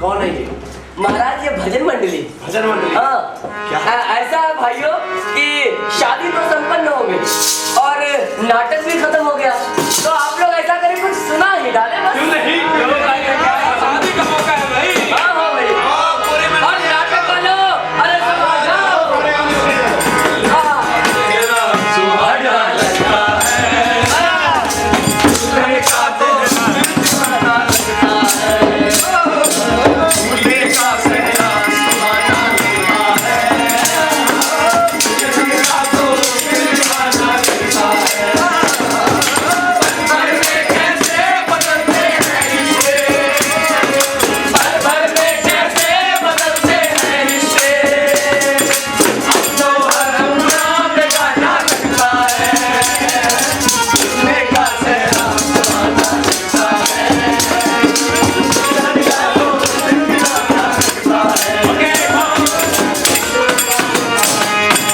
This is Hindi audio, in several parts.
कौन है ये? महाराज ये भजन मंडली। भजन मंडली? हाँ। क्या? ऐसा है भाइयों कि शादी तो संपन्न हो गई और नाटक भी खत्म हो गया, तो आप लोग ऐसा करें कुछ सुना ही डाले बस। क्यों नहीं? शादी का मौका है भाई। हाँ हाँ भाई, और नाटक वालों अरे सब आ जाओ। हाँ।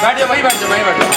बैठ जाओ भाई, बैठ जाओ भाई, बैठ जाओ।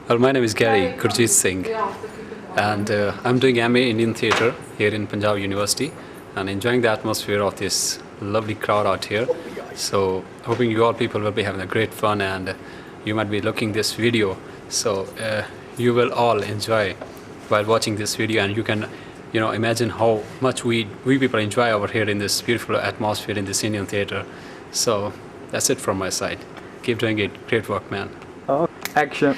Well, my name is Gary Gurjeet Singh, and I'm doing MA Indian Theatre here in Punjab University, and enjoying the atmosphere of this lovely crowd out here. So, hoping you all people will be having a great fun, and you might be looking this video. So, you will all enjoy while watching this video, and you can, imagine how much we people enjoy over here in this beautiful atmosphere in this Indian theatre. So, that's it from my side. Keep doing it. Great work, man. Action.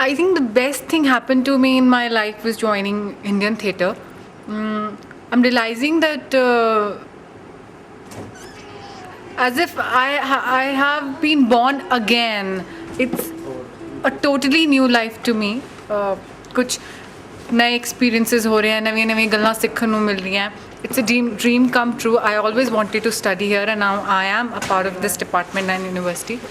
I think the best thing happened to me in my life was joining Indian theatre. I'm realizing that as if I have been born again. It's a totally new life to me. कुछ नए experiences हो रहे हैं, नवी गल्लां सीखने को मिल रही हैं. It's a dream come true. I always wanted to study here, and now I am a part of this department and university.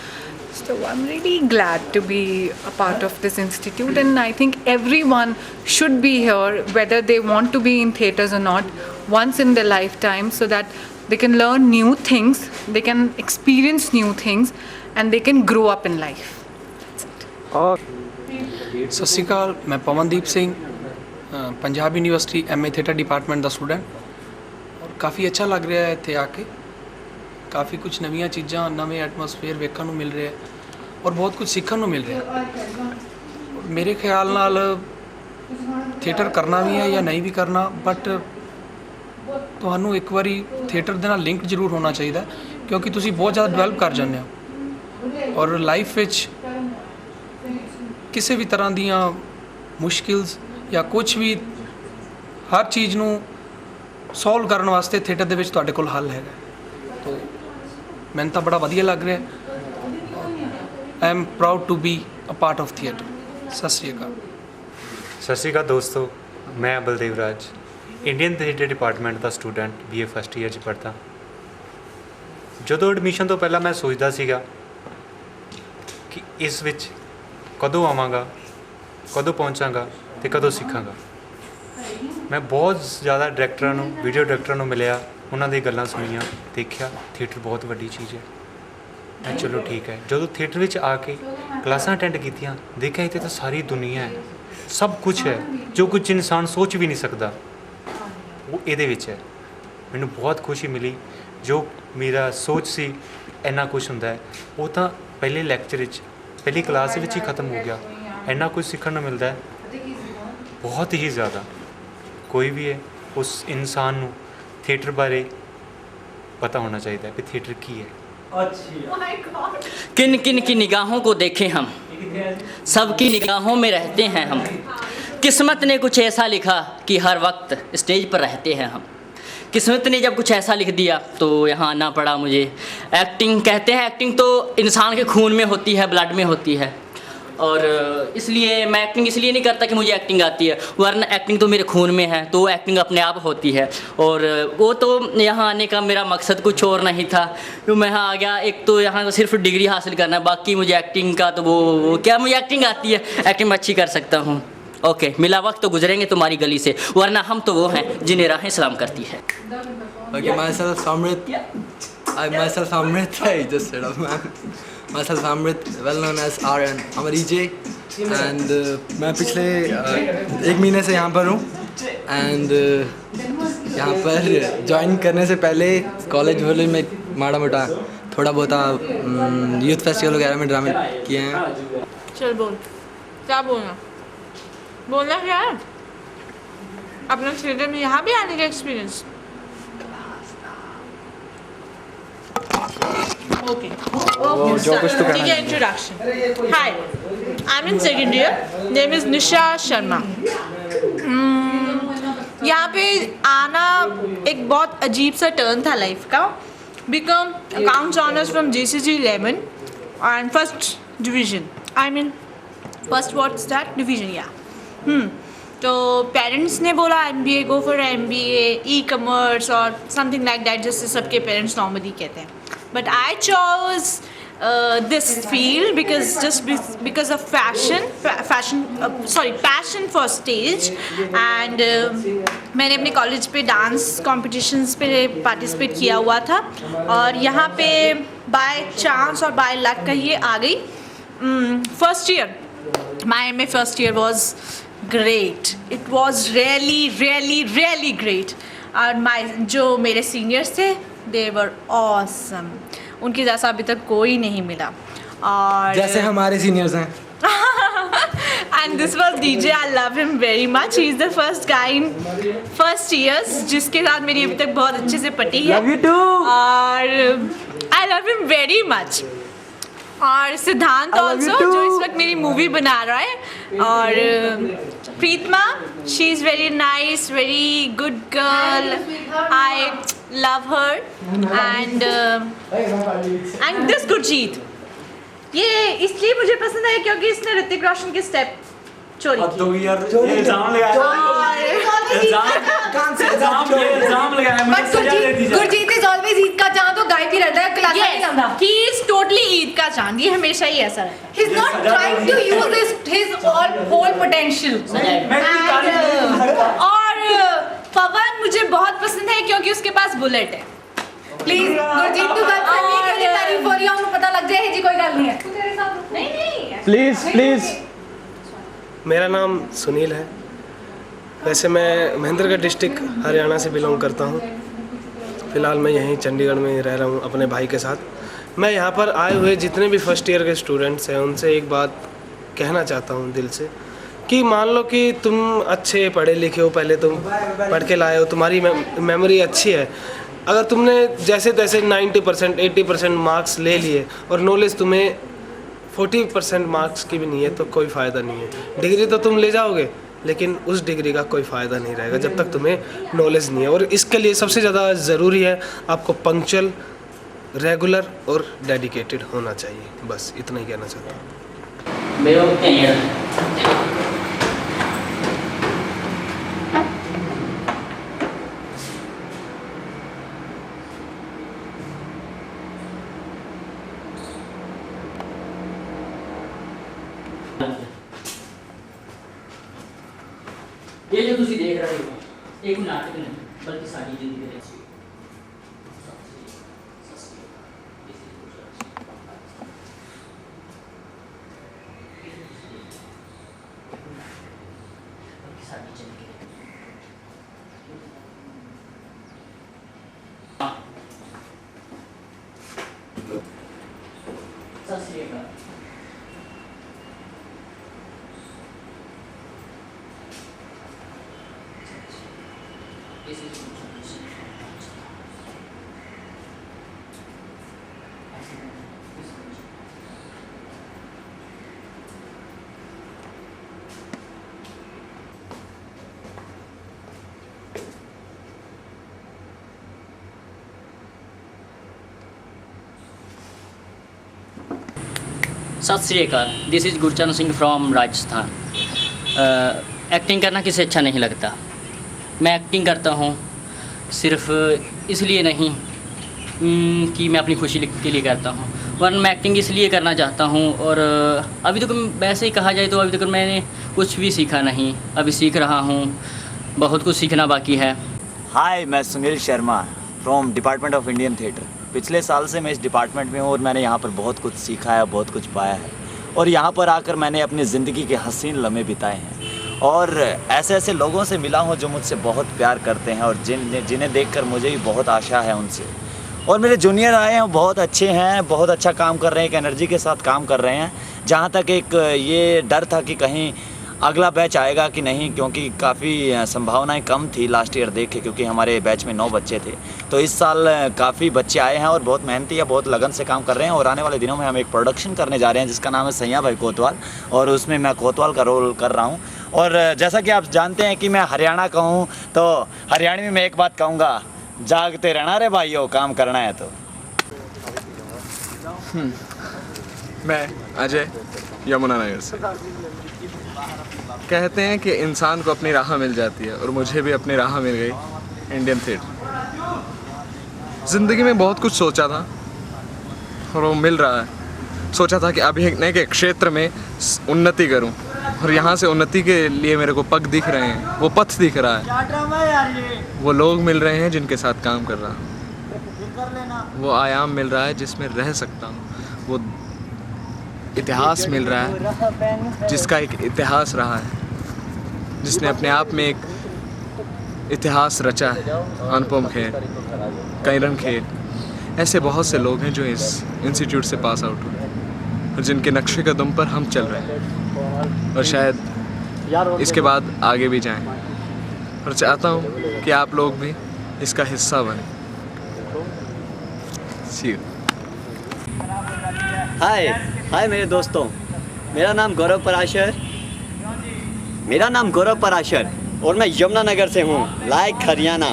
So I'm really glad to be a part of this institute, and I think everyone should be here, whether they want to be in theatres or not, once in their lifetime, so that they can learn new things, they can experience new things, and they can grow up in life. ਸਤਿ ਸ਼੍ਰੀ ਅਕਾਲ, ਮੈਂ Pavandeep Singh, Punjab university MA theatre department का स्टूडेंट, और काफ़ी अच्छा लग रहा है इत्थे आके. काफ़ी कुछ नवीं चीज़ां, नवे एटमोसफेयर वेखण नूं मिल रहे हैं और बहुत कुछ सीखण नूं मिल रहा है. मेरे ख्याल नाल थिएटर करना भी है या नहीं भी करना, बट तुहानूं एक बारी थिएटर दे नाल लिंक जरूर होना चाहिए, क्योंकि तुसीं बहुत ज़्यादा डिवेलप कर जाते हो और लाइफ विच किसी भी तरह दीयां मुश्किल्स या कुछ भी, हर चीज़ नूं सॉल्व करने वास्ते थिएटर दे विच तुहाडे कोल हल हैगा. तो मैंने तो बड़ा वधिया लग रहा है. I am proud to be a part of theatre. सत श्री अकाल. सत श्री अकाल दोस्तों, मैं Baldev Raj Indian theatre department का स्टूडेंट BA फस्ट ईयर पढ़ता. जो एडमिशन तो पहला मैं सोचता सीगा कि इस विच कदों आवांगा, कदों पहुँचागा तो कदों सीखांगा. मैं बहुत ज़्यादा डायरैक्टरां नूं, वीडियो डायरैक्टरां नूं मिलिया, उन्हां दी गल्लां सुनिया, देखिया थिएटर बहुत वड्डी चीज़ है. मैं चलो ठीक है. जो थिएटर विच आके क्लासां अटेंड कीतियां, देखिया इत्थे तो सारी दुनिया है, सब कुछ है, जो कुछ इंसान सोच भी नहीं सकता वो इहदे विच है. ਮੈਨੂੰ ਬਹੁਤ ਖੁਸ਼ੀ ਮਿਲੀ। ਜੋ ਮੇਰਾ ਸੋਚ ਸੀ ਇੰਨਾ ਕੁਝ ਹੁੰਦਾ ਹੈ ਉਹ ਤਾਂ ਪਹਿਲੇ ਲੈਕਚਰ ਵਿੱਚ ਪਹਿਲੀ ਕਲਾਸ ਵਿੱਚ ਹੀ ਖਤਮ ਹੋ ਗਿਆ। ਇੰਨਾ ਕੁਝ ਸਿੱਖਣ ਨੂੰ ਮਿਲਦਾ ਹੈ ਬਹੁਤ ਹੀ ਜ਼ਿਆਦਾ। ਕੋਈ ਵੀ ਹੈ ਉਸ ਇਨਸਾਨ ਨੂੰ ਥੀਏਟਰ ਬਾਰੇ पता होना चाहिए कि थिएटर की है। किन किन की निगाहों को देखें हम, सबकी निगाहों में रहते हैं हम। किस्मत ने कुछ ऐसा लिखा कि हर वक्त स्टेज पर रहते हैं हम। किस्मत ने जब कुछ ऐसा लिख दिया तो यहाँ आना पड़ा मुझे। एक्टिंग कहते हैं, एक्टिंग तो इंसान के खून में होती है, ब्लड में होती है, और इसलिए मैं एक्टिंग इसलिए नहीं करता कि मुझे एक्टिंग आती है, वरना एक्टिंग तो मेरे खून में है, तो एक्टिंग अपने आप होती है। और वो तो यहाँ आने का मेरा मकसद कुछ और नहीं था, तो मैं यहाँ आ गया। एक तो यहाँ सिर्फ डिग्री हासिल करना है, बाकी मुझे एक्टिंग का तो वो क्या, मुझे एक्टिंग आती है, एक्टिंग मैं अच्छी कर सकता हूँ। ओके, मिला वक्त तो गुजरेंगे तुम्हारी गली से, वरना हम तो वो हैं जिन्हें राहें सलाम करती है। Okay, myself Samrit. Myself Samrit. I just said of man. Myself Samrit, well known as RN. I'm a DJ and मैं पिछले 1 महीने से यहाँ पर हूँ and यहाँ पर ज्वाइन करने से पहले कॉलेज वॉलेज में माड़ा मोटा थोड़ा बहुत यूथ फेस्टिवल वगैरह में ड्रामे किए हैं। चल बोल, क्या बोलना क्या है? अपना थिएटर में यहाँ भी आने का एक्सपीरियंस। ओके, ठीक है। Introduction. Hi, I am in second year, name is Nisha Sharma. यहाँ पे आना एक बहुत अजीब सा टर्न था लाइफ का। BCom accounts honours from JCG 11 and first division, I mean first what's that division, या तो पेरेंट्स ने बोला MBA, go for MBA, e-commerce और समथिंग लाइक दैट, जैसे सबके पेरेंट्स नॉर्मली कहते हैं। But I chose this field because of passion for stage, and मैंने अपने कॉलेज पे डांस कॉम्पिटिशन्स पे पार्टिसिपेट किया हुआ था, और यहाँ पे बाय चांस और बाय लक कहिए आ गई। First year, my MA first year was great, it was really great. और जो मेरे सीनियर्स थे दे वर ऑसम, उनकी जैसा अभी तक कोई नहीं मिला। और जैसे हमारे सीनियर्स हैं। And this was DJ, I love him very much. He is the first guy in first years जिसके साथ मेरी अभी तक बहुत अच्छे से पटी है। Love you too. और I love him very much. और सिद्धांत ऑल्सो, जो इस वक्त मेरी मूवी बना रहा है, और Pritama, she is very nice, very good girl, I love her. And this Gurjeet, ये इसलिए मुझे पसंद है क्योंकि इसने ऋतिक रोशन के स्टेप चोरी गुरजीत इज ऑलवेज ईद का चांद, तो गाय भी रहता है, क्लास नहीं जाता। ही इज टोटली ईद का चांद, ये हमेशा ही ऐसा रहता है। He's not trying to use his whole potential. और पवन मुझे बहुत पसंद है क्योंकि उसके पास बुलेट है। प्लीज गुरजीत तू बात करनी है, तारीफ हो रही है, उनको पता लग जाए जी, कोई गल नहीं है। नहीं, प्लीज मेरा नाम सुनील है। वैसे मैं महेंद्रगढ़ डिस्ट्रिक्ट हरियाणा से बिलोंग करता हूँ। फ़िलहाल मैं यहीं चंडीगढ़ में रह रहा हूँ अपने भाई के साथ। मैं यहाँ पर आए हुए जितने भी फर्स्ट ईयर के स्टूडेंट्स हैं उनसे एक बात कहना चाहता हूँ दिल से, कि मान लो कि तुम अच्छे पढ़े लिखे हो, पहले तुम पढ़ के लाए हो, तुम्हारी मेमोरी अच्छी है। अगर तुमने जैसे तैसे 90% 80% मार्क्स ले लिए और नॉलेज तुम्हें 40% मार्क्स की भी नहीं है, तो कोई फ़ायदा नहीं है। डिग्री तो तुम ले जाओगे, लेकिन उस डिग्री का कोई फ़ायदा नहीं रहेगा जब तक तुम्हें नॉलेज नहीं है। और इसके लिए सबसे ज़्यादा ज़रूरी है आपको पंक्चुअल, रेगुलर और डेडिकेटेड होना चाहिए। बस इतना ही कहना चाहता हूँ। ये जो तुसी देख रहे हो एक नाटक नहीं बल्कि सारी जिंदगी है। सत श्री अकाल, this is Gurcharan Singh from Rajasthan. Acting करना किसे अच्छा नहीं लगता। मैं एक्टिंग करता हूँ सिर्फ इसलिए नहीं कि मैं अपनी खुशी के लिए करता हूँ, वरना मैं एक्टिंग इसलिए करना चाहता हूँ। और अभी तक वैसे ही कहा जाए तो अभी तक मैंने कुछ भी सीखा नहीं, अभी सीख रहा हूँ, बहुत कुछ सीखना बाकी है। हाय, मैं Sunil Sharma from department of Indian theatre. पिछले साल से मैं इस डिपार्टमेंट में हूँ और मैंने यहाँ पर बहुत कुछ सीखा है, बहुत कुछ पाया है और यहाँ पर आकर मैंने अपनी ज़िंदगी के हसीन लम्हे बिताए हैं और ऐसे ऐसे लोगों से मिला हूँ जो मुझसे बहुत प्यार करते हैं और जिन्हें देखकर मुझे भी बहुत आशा है उनसे। और मेरे जूनियर आए हैं, बहुत अच्छे हैं, बहुत अच्छा काम कर रहे हैं, एक एनर्जी के साथ काम कर रहे हैं। जहाँ तक एक ये डर था कि कहीं अगला बैच आएगा कि नहीं, क्योंकि काफ़ी संभावनाएं कम थी लास्ट ईयर देख के, क्योंकि हमारे बैच में 9 बच्चे थे। तो इस साल काफ़ी बच्चे आए हैं और बहुत मेहनती या बहुत लगन से काम कर रहे हैं। और आने वाले दिनों में हम एक प्रोडक्शन करने जा रहे हैं जिसका नाम है सैया भाई कोतवाल, और उसमें मैं कोतवाल का रोल कर रहा हूँ। और जैसा कि आप जानते हैं कि मैं हरियाणा का हूँ, तो हरियाणवी में एक बात कहूँगा, जागते रहना रे भाइयों, काम करना है तो। मैं अजय, यमुनानगर से। कहते हैं कि इंसान को अपनी राह मिल जाती है और मुझे भी अपनी राह मिल गई इंडियन थिएटर। ज़िंदगी में बहुत कुछ सोचा था और वो मिल रहा है। सोचा था कि अभिनय के क्षेत्र में उन्नति करूं और यहाँ से उन्नति के लिए मेरे को पग दिख रहे हैं, वो पथ दिख रहा है, वो लोग मिल रहे हैं जिनके साथ काम कर रहा हूँ, वो आयाम मिल रहा है जिसमें रह सकता हूँ, वो इतिहास मिल रहा है जिसका एक इतिहास रहा है, जिसने अपने आप में एक इतिहास रचा है। अनुपम खेर, कैरन खेर, ऐसे बहुत से लोग हैं जो इस इंस्टीट्यूट से पास आउट हुए और जिनके नक्शे कदम पर हम चल रहे हैं और शायद इसके बाद आगे भी जाएं। और चाहता हूँ कि आप लोग भी इसका हिस्सा बने। See you. हाय मेरे दोस्तों, मेरा नाम गौरव पराशर और मैं यमुनानगर से हूँ, लाइक हरियाणा।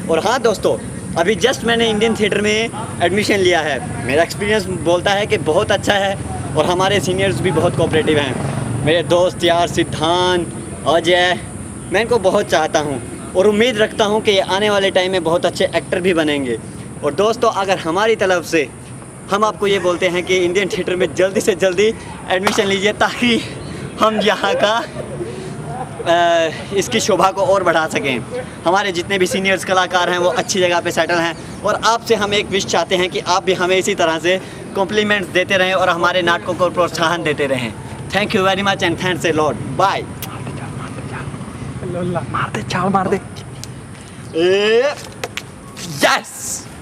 और हाँ दोस्तों, अभी जस्ट मैंने इंडियन थिएटर में एडमिशन लिया है। मेरा एक्सपीरियंस बोलता है कि बहुत अच्छा है और हमारे सीनियर्स भी बहुत कोऑपरेटिव हैं। मेरे दोस्त यार सिद्धांत, अजय, मैं इनको बहुत चाहता हूँ और उम्मीद रखता हूँ कि ये आने वाले टाइम में बहुत अच्छे एक्टर भी बनेंगे। और दोस्तों, अगर हमारी तरफ से हम आपको ये बोलते हैं कि इंडियन थिएटर में जल्दी से जल्दी एडमिशन लीजिए ताकि हम यहाँ का इसकी शोभा को और बढ़ा सकें। हमारे जितने भी सीनियर्स कलाकार हैं वो अच्छी जगह पे सेटल हैं और आपसे हम एक विश चाहते हैं कि आप भी हमें इसी तरह से कॉम्प्लीमेंट्स देते रहें और हमारे नाटकों को प्रोत्साहन देते रहें। Thank you very much and thanks a lot. Bye. मार दे, चाव मार दे। यस।